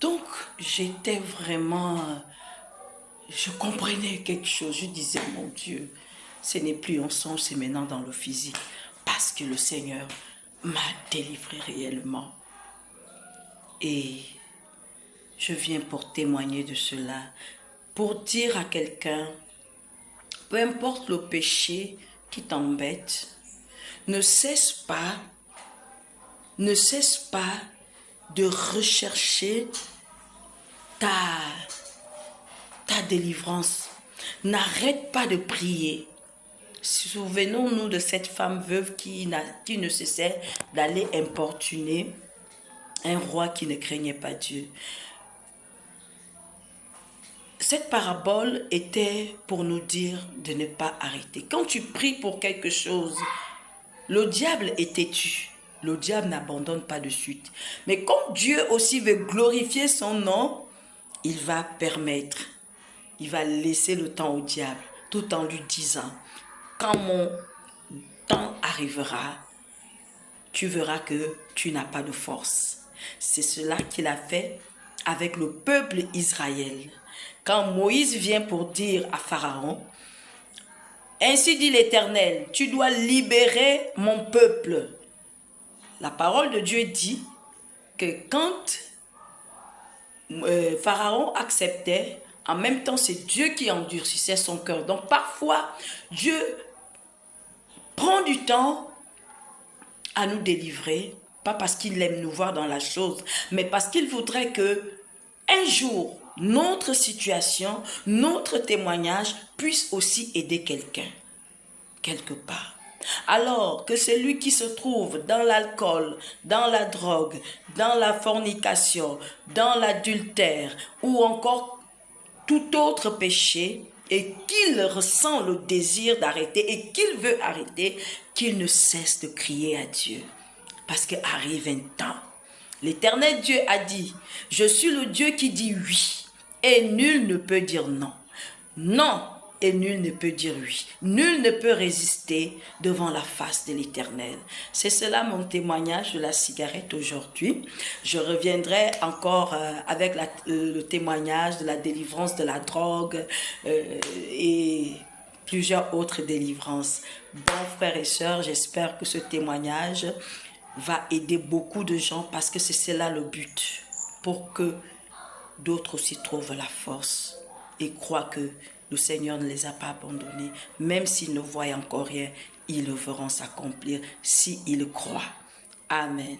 Donc, j'étais vraiment... Je comprenais quelque chose. Je disais, mon Dieu, ce n'est plus un songe, c'est maintenant dans le physique. Parce que le Seigneur m'a délivré réellement. Et je viens pour témoigner de cela. Pour dire à quelqu'un, peu importe le péché qui t'embête, ne cesse pas de rechercher ta délivrance. N'arrête pas de prier. Souvenons-nous de cette femme veuve qui ne cessait d'aller importuner un roi qui ne craignait pas Dieu. Cette parabole était pour nous dire de ne pas arrêter. Quand tu pries pour quelque chose, le diable est têtu. Le diable n'abandonne pas de suite. Mais comme Dieu aussi veut glorifier son nom, il va permettre, il va laisser le temps au diable, tout en lui disant, quand mon temps arrivera, tu verras que tu n'as pas de force. C'est cela qu'il a fait avec le peuple Israël. Quand Moïse vient pour dire à Pharaon, ainsi dit l'Éternel, tu dois libérer mon peuple. La parole de Dieu dit que quand Pharaon acceptait, en même temps c'est Dieu qui endurcissait son cœur. Donc parfois, Dieu prend du temps à nous délivrer, pas parce qu'il aime nous voir dans la chose, mais parce qu'il voudrait que un jour, notre situation, notre témoignage puisse aussi aider quelqu'un, quelque part. Alors que celui qui se trouve dans l'alcool, dans la drogue, dans la fornication, dans l'adultère ou encore tout autre péché et qu'il ressent le désir d'arrêter et qu'il veut arrêter, qu'il ne cesse de crier à Dieu. Parce qu'arrive un temps. L'Éternel Dieu a dit, je suis le Dieu qui dit oui et nul ne peut dire non. Non et nul ne peut dire oui. Nul ne peut résister devant la face de l'Éternel. C'est cela mon témoignage de la cigarette aujourd'hui. Je reviendrai encore avec le témoignage de la délivrance de la drogue et plusieurs autres délivrances. Bon, frères et sœurs, j'espère que ce témoignage va aider beaucoup de gens parce que c'est cela le but, pour que d'autres aussi trouvent la force et croient que le Seigneur ne les a pas abandonnés. Même s'ils ne voient encore rien, ils le feront s'accomplir s'ils croient. Amen.